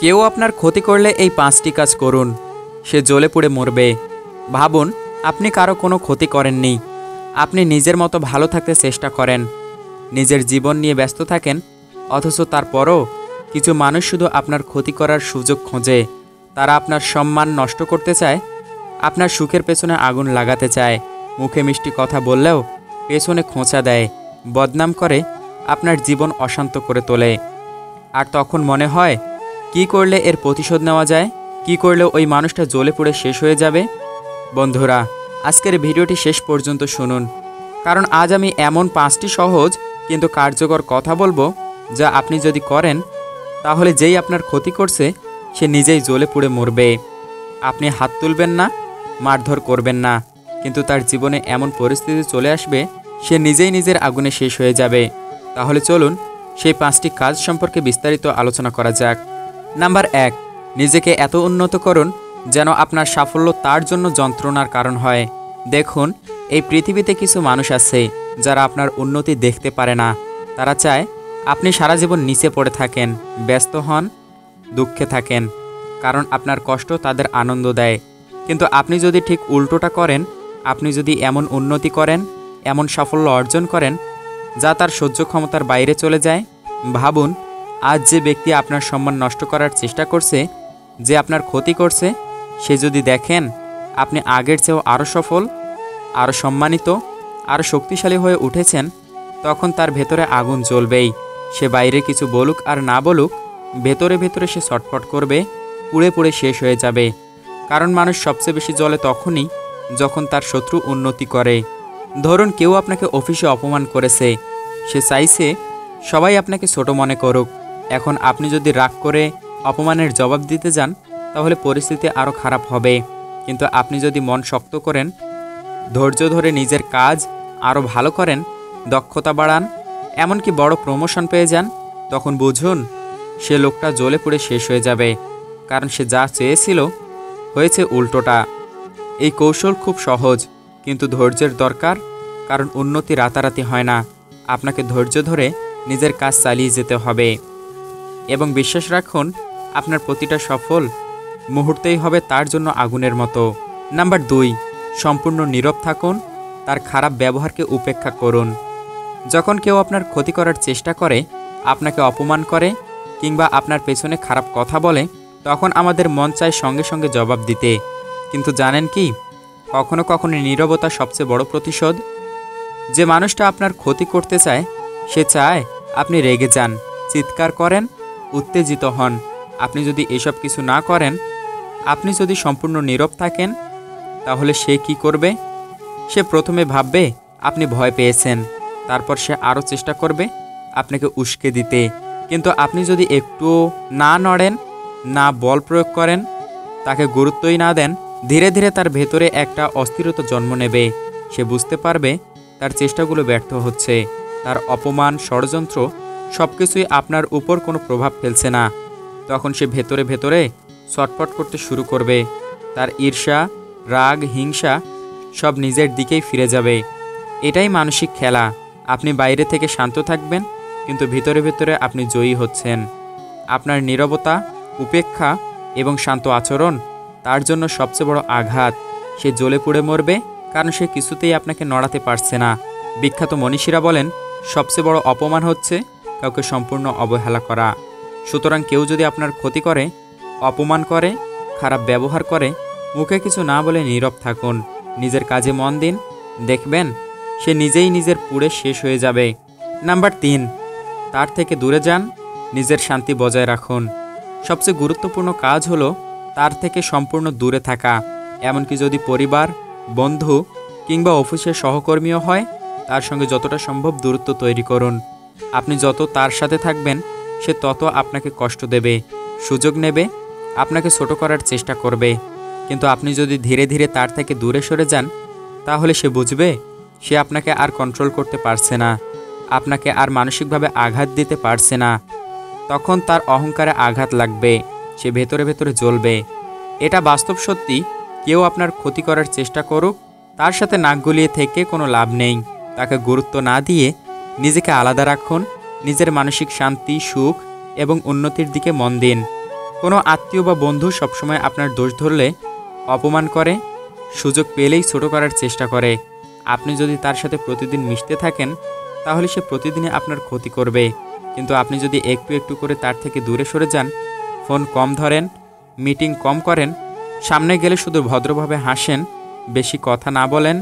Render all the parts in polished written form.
কেউ আপনার ক্ষতি করলে এই 5টি কাজ করুন, সে জ্বলে পুড়ে মরবে। ভাবুন, আপনি কারো কোনো ক্ষতি করেননি। আপনি নিজের মতো ভালো থাকতে চেষ্টা করেন, নিজের জীবন নিয়ে ব্যস্ত থাকেন, অথচ তারপরও কিছু মানুষ শুধু আপনার ক্ষতি করার সুযোগ খোঁজে। তারা আপনার সম্মান নষ্ট করতে চায়, আপনার সুখের পেছনে আগুন লাগাতে চায়। মুখে মিষ্টি কথা বললেও পেছনে খোঁচা দেয়, বদনাম করে, আপনার জীবন অশান্ত করে তোলে। আর তখন মনে হয়, কি করলে এর প্রতিশোধ নেওয়া যায়, কি করলে ওই মানুষটা জ্বলে পুড়ে শেষ হয়ে যাবে। বন্ধুরা, আজকের ভিডিওটি শেষ পর্যন্ত শুনুন, কারণ আজ আমি এমন 5টি সহজ কিন্তু কার্যকর কথা বলবো, যা আপনি যদি করেন তাহলে যেই আপনার ক্ষতি করছে সে নিজেই জ্বলে পুড়ে মরবে। আপনি হাত তুলবেন না, মারধর করবেন না, কিন্তু তার জীবনে এমন পরিস্থিতি চলে আসবে সে নিজেই নিজের আগুনে শেষ হয়ে যাবে। তাহলে চলুন সেই 5টি কাজ সম্পর্কে বিস্তারিত আলোচনা করা যাক। নাম্বার 1, নিজেকে এত উন্নত করুন যেন আপনার সাফল্য তার জন্য যন্ত্রণার কারণ হয়। দেখুন, এই পৃথিবীতে কিছু মানুষ আছে যারা আপনার উন্নতি দেখতে পারে না। তারা চায় আপনি সারা জীবন নিচে পড়ে থাকেন, ব্যস্ত হন, দুঃখে থাকেন, কারণ আপনার কষ্ট তাদের আনন্দ দেয়। কিন্তু আপনি যদি ঠিক উল্টোটা করেন, আপনি যদি এমন উন্নতি করেন, এমন সাফল্য অর্জন করেন যা তার সহ্য ক্ষমতার বাইরে চলে যায়। ভাবুন, আজ যে ব্যক্তি আপনার সম্মান নষ্ট করার চেষ্টা করছে, যে আপনার ক্ষতি করছে, সে যদি দেখেন আপনি আগের চেয়েও আরও সফল, আরও সম্মানিত, আরও শক্তিশালী হয়ে উঠেছেন, তখন তার ভেতরে আগুন জ্বলবেই। সে বাইরে কিছু বলুক আর না বলুক, ভেতরে ভেতরে সে ছটফট করবে, পুড়ে পুড়ে শেষ হয়ে যাবে। কারণ মানুষ সবচেয়ে বেশি জ্বলে তখনই যখন তার শত্রু উন্নতি করে। ধরুন, কেউ আপনাকে অফিসে অপমান করেছে, সে চাইছে সবাই আপনাকে ছোট মনে করুক। এখন আপনি যদি রাগ করে অপমানের জবাব দিতে যান, তাহলে পরিস্থিতি আরও খারাপ হবে। কিন্তু আপনি যদি মন শক্ত করেন, ধৈর্য ধরে নিজের কাজ আরও ভালো করেন, দক্ষতা বাড়ান, এমনকি বড় প্রমোশন পেয়ে যান, তখন বুঝুন সে লোকটা জ্বলে পুড়ে শেষ হয়ে যাবে। কারণ সে যা চেয়েছিল হয়েছে উল্টোটা। এই কৌশল খুব সহজ, কিন্তু ধৈর্যের দরকার, কারণ উন্নতি রাতারাতি হয় না। আপনাকে ধৈর্য ধরে নিজের কাজ চালিয়ে যেতে হবে এবং বিশ্বাস রাখুন, আপনার প্রতিটা সফল মুহূর্তেই হবে তার জন্য আগুনের মতো। নাম্বার 2, সম্পূর্ণ নীরব থাকুন, তার খারাপ ব্যবহারকে উপেক্ষা করুন। যখন কেউ আপনার ক্ষতি করার চেষ্টা করে, আপনাকে অপমান করে কিংবা আপনার পেছনে খারাপ কথা বলে, তখন আমাদের মন চায় সঙ্গে সঙ্গে জবাব দিতে। কিন্তু জানেন কি, কখনো কখনো নীরবতা সবচেয়ে বড় প্রতিশোধ। যে মানুষটা আপনার ক্ষতি করতে চায়, সে চায় আপনি রেগে যান, চিৎকার করেন, উত্তেজিত হন। আপনি যদি এসব কিছু না করেন, আপনি যদি সম্পূর্ণ নীরব থাকেন, তাহলে সে কি করবে? সে প্রথমে ভাববে আপনি ভয় পেয়েছেন, তারপর সে আরও চেষ্টা করবে আপনাকে উস্কে দিতে। কিন্তু আপনি যদি একটুও না নড়েন, না বল প্রয়োগ করেন, তাকে গুরুত্বই না দেন, ধীরে ধীরে তার ভেতরে একটা অস্থিরতা জন্ম নেবে। সে বুঝতে পারবে তার চেষ্টাগুলো ব্যর্থ হচ্ছে, তার অপমান, ষড়যন্ত্র সবকিছুই আপনার উপর কোনো প্রভাব ফেলছে না। তখন সে ভেতরে ভেতরে ছটফট করতে শুরু করবে। তার ঈর্ষা, রাগ, হিংসা সব নিজের দিকেই ফিরে যাবে। এটাই মানসিক খেলা। আপনি বাইরে থেকে শান্ত থাকবেন, কিন্তু ভিতরে ভিতরে আপনি জয়ী হচ্ছেন। আপনার নীরবতা, উপেক্ষা এবং শান্ত আচরণ তার জন্য সবচেয়ে বড় আঘাত। সে জ্বলে পুড়ে মরবে, কারণ সে কিছুতেই আপনাকে নড়াতে পারছে না। বিখ্যাত মনীষীরা বলেন, সবচেয়ে বড় অপমান হচ্ছে কাউকে সম্পূর্ণ অবহেলা করা। সুতরাং কেউ যদি আপনার ক্ষতি করে, অপমান করে, খারাপ ব্যবহার করে, মুখে কিছু না বলে নীরব থাকুন, নিজের কাজে মন দিন, দেখবেন সে নিজেই নিজের পুড়ে শেষ হয়ে যাবে। নাম্বার 3, তার থেকে দূরে যান, নিজের শান্তি বজায় রাখুন। সবচেয়ে গুরুত্বপূর্ণ কাজ হলো তার থেকে সম্পূর্ণ দূরে থাকা। এমনকি যদি পরিবার, বন্ধু কিংবা অফিসের সহকর্মীও হয়, তার সঙ্গে যতটা সম্ভব দূরত্ব তৈরি করুন। আপনি যত তার সাথে থাকবেন, সে তত আপনাকে কষ্ট দেবে, সুযোগ নেবে, আপনাকে ছোট করার চেষ্টা করবে। কিন্তু আপনি যদি ধীরে ধীরে তার থেকে দূরে সরে যান, তাহলে সে বুঝবে সে আপনাকে আর কন্ট্রোল করতে পারছে না, আপনাকে আর মানসিকভাবে আঘাত দিতে পারছে না। তখন তার অহংকারে আঘাত লাগবে, সে ভেতরে ভেতরে জ্বলবে। এটা বাস্তব সত্যি। কেউ আপনার ক্ষতি করার চেষ্টা করুক, তার সাথে নাক গলিয়ে থেকে কোনো লাভ নেই। তাকে গুরুত্ব না দিয়ে নিজেকে আলাদা রাখুন, নিজের মানসিক শান্তি, সুখ এবং উন্নতির দিকে মন দিন। কোনো আত্মীয় বা বন্ধু সবসময় আপনার দোষ ধরলে অপমান করে, সুযোগ পেলেই ছোট করার চেষ্টা করে। আপনি যদি তার সাথে প্রতিদিন মিশতে থাকেন তাহলে সে প্রতিদিনই আপনার ক্ষতি করবে। কিন্তু আপনি যদি একটু একটু করে তার থেকে দূরে সরে যান, ফোন কম ধরেন, মিটিং কম করেন, সামনে গেলে শুধু ভদ্রভাবে হাসেন, বেশি কথা না বলেন,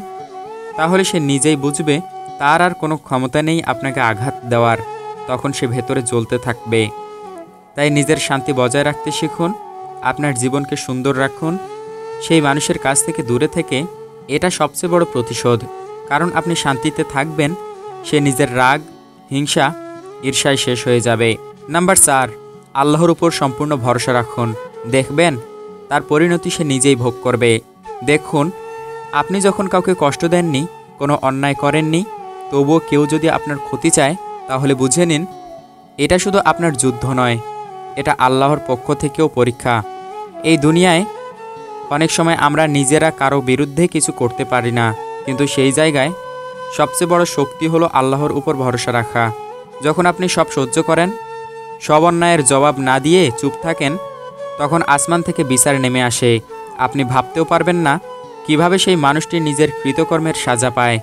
তাহলে সে নিজেই বুঝবে তার আর কোনো ক্ষমতা নেই আপনাকে আঘাত দেওয়ার। তখন সে ভেতরে জ্বলতে থাকবে। তাই নিজের শান্তি বজায় রাখতে শিখুন, আপনার জীবনকে সুন্দর রাখুন। সেই মানুষের কাছ থেকে দূরে থেকে এটা সবচেয়ে বড় প্রতিশোধ। কারণ আপনি শান্তিতে থাকবেন, সে নিজের রাগ, হিংসা, ঈর্ষায় শেষ হয়ে যাবে। নাম্বার 4, আল্লাহর উপর সম্পূর্ণ ভরসা রাখুন। দেখবেন তার পরিণতি সে নিজেই ভোগ করবে। দেখুন, আপনি যখন কাউকে কষ্ট দেননি, কোনো অন্যায় করেননি, তবুও কেউ যদি আপনার ক্ষতি চায়, তাহলে বুঝে নিন এটা শুধু আপনার যুদ্ধ নয়, এটা আল্লাহর পক্ষ থেকেও পরীক্ষা। এই দুনিয়ায় অনেক সময় আমরা নিজেরা কারো বিরুদ্ধে কিছু করতে পারি না, কিন্তু সেই জায়গায় সবচেয়ে বড় শক্তি হলো আল্লাহর উপর ভরসা রাখা। যখন আপনি সব সহ্য করেন, সব অন্যায়ের জবাব না দিয়ে চুপ থাকেন, তখন আসমান থেকে বিচার নেমে আসে। আপনি ভাবতেও পারবেন না কিভাবে সেই মানুষটি নিজের কৃতকর্মের সাজা পায়।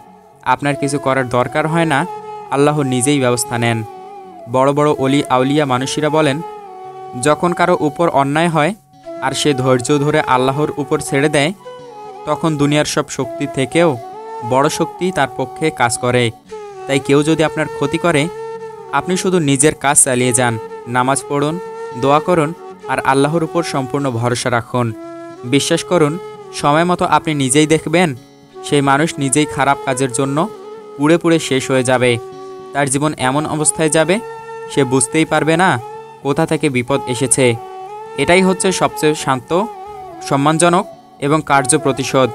আপনার কিছু করার দরকার হয় না, আল্লাহ নিজেই ব্যবস্থা নেন। বড় বড় অলি আউলিয়া মানুষেরা বলেন, যখন কারো উপর অন্যায় হয় আর সে ধৈর্য ধরে আল্লাহর উপর ছেড়ে দেয়, তখন দুনিয়ার সব শক্তি থেকেও বড় শক্তি তার পক্ষে কাজ করে। তাই কেউ যদি আপনার ক্ষতি করে, আপনি শুধু নিজের কাজ চালিয়ে যান, নামাজ পড়ুন, দোয়া করুন আর আল্লাহর উপর সম্পূর্ণ ভরসা রাখুন। বিশ্বাস করুন, সময় মতো আপনি নিজেই দেখবেন সেই মানুষ নিজেই খারাপ কাজের জন্য পুড়ে পুড়ে শেষ হয়ে যাবে। তার জীবন এমন অবস্থায় যাবে সে বুঝতেই পারবে না কোথা থেকে বিপদ এসেছে। এটাই হচ্ছে সবচেয়ে শান্ত, সম্মানজনক এবং কার্য প্রতিশোধ,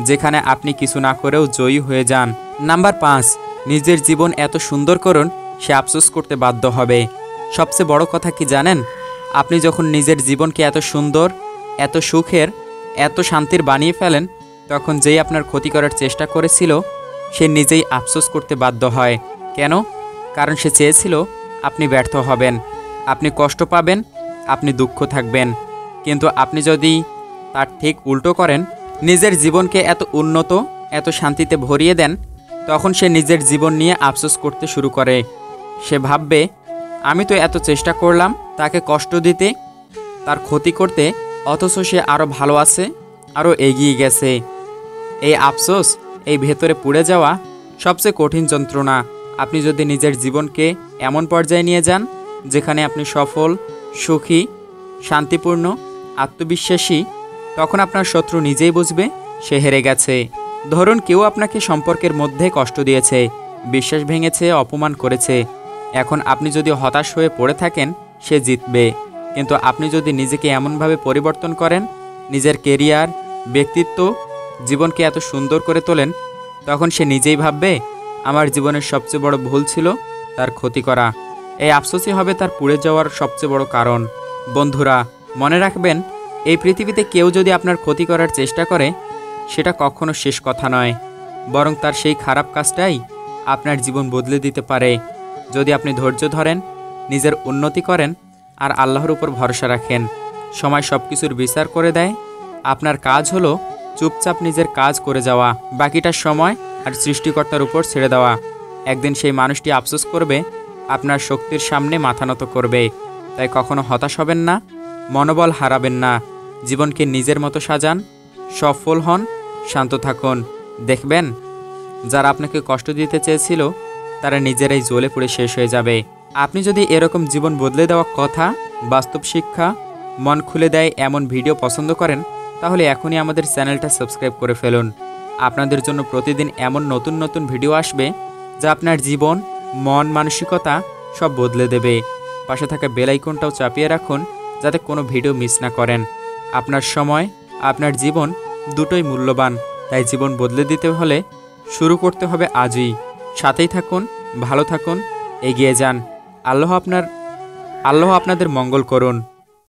যেখানে আপনি কিছু না করেও জয়ী হয়ে যান। নাম্বার 5, নিজের জীবন এত সুন্দর করুন সে আফসোস করতে বাধ্য হবে। সবচেয়ে বড় কথা কি জানেন? আপনি যখন নিজের জীবনকে এত সুন্দর, এত সুখের, এত শান্তির বানিয়ে ফেলেন, তখন যেই আপনার ক্ষতি করার চেষ্টা করেছিল সে নিজেই আফসোস করতে বাধ্য হয়। কেন? কারণ সে চেয়েছিল আপনি ব্যর্থ হবেন, আপনি কষ্ট পাবেন, আপনি দুঃখ থাকবেন। কিন্তু আপনি যদি তার ঠিক উল্টো করেন, নিজের জীবনকে এত উন্নত, এত শান্তিতে ভরিয়ে দেন, তখন সে নিজের জীবন নিয়ে আফসোস করতে শুরু করে। সে ভাববে, আমি তো এত চেষ্টা করলাম তাকে কষ্ট দিতে, তার ক্ষতি করতে, অথচ সে আরও ভালো আছে, আরও এগিয়ে গেছে। এই আফসোস, এই ভেতরে পুড়ে যাওয়া সবচেয়ে কঠিন যন্ত্রণা। আপনি যদি নিজের জীবনকে এমন পর্যায়ে নিয়ে যান যেখানে আপনি সফল, সুখী, শান্তিপূর্ণ, আত্মবিশ্বাসী, তখন আপনার শত্রু নিজেই বুঝবে সে হেরে গেছে। ধরুন কেউ আপনাকে সম্পর্কের মধ্যে কষ্ট দিয়েছে, বিশ্বাস ভেঙেছে, অপমান করেছে। এখন আপনি যদি হতাশ হয়ে পড়ে থাকেন, সে জিতবে। কিন্তু আপনি যদি নিজেকে এমনভাবে পরিবর্তন করেন, নিজের কেরিয়ার, ব্যক্তিত্ব, জীবনকে এত সুন্দর করে তোলেন, তখন সে নিজেই ভাববে আমার জীবনের সবচেয়ে বড় ভুল ছিল তার ক্ষতি করা। এই আফসোসই হবে তার পুড়ে যাওয়ার সবচেয়ে বড় কারণ। বন্ধুরা, মনে রাখবেন, এই পৃথিবীতে কেউ যদি আপনার ক্ষতি করার চেষ্টা করে, সেটা কখনো শেষ কথা নয়, বরং তার সেই খারাপ কাজটাই আপনার জীবন বদলে দিতে পারে। যদি আপনি ধৈর্য ধরেন, নিজের উন্নতি করেন আর আল্লাহর উপর ভরসা রাখেন, সময় সব কিছুর বিচার করে দেয়। আপনার কাজ হলো চুপচাপ নিজের কাজ করে যাওয়া, বাকিটা সময় আর সৃষ্টিকর্তার উপর ছেড়ে দেওয়া। একদিন সেই মানুষটি আফসোস করবে, আপনার শক্তির সামনে মাথা নত করবে। তাই কখনো হতাশ হবেন না, মনোবল হারাবেন না। জীবনকে নিজের মতো সাজান, সফল হন, শান্ত থাকুন। দেখবেন যারা আপনাকে কষ্ট দিতে চেয়েছিল তারা নিজেরাই জ্বলে পুড়ে শেষ হয়ে যাবে। আপনি যদি এরকম জীবন বদলে দেওয়া কথা, বাস্তব শিক্ষা, মন খুলে দেয় এমন ভিডিও পছন্দ করেন, তাহলে এখনই আমাদের চ্যানেলটা সাবস্ক্রাইব করে ফেলুন। আপনাদের জন্য প্রতিদিন এমন নতুন নতুন ভিডিও আসবে যা আপনার জীবন, মন, মানসিকতা সব বদলে দেবে। পাশে থাকা বেল আইকনটাও চাপিয়ে রাখুন যাতে কোনো ভিডিও মিস না করেন। আপনার সময়, আপনার জীবন দুটোই মূল্যবান, তাই জীবন বদলে দিতে হলে শুরু করতে হবে আজই। সাথেই থাকুন, ভালো থাকুন, এগিয়ে যান। আল্লাহ আপনাদের মঙ্গল করুন।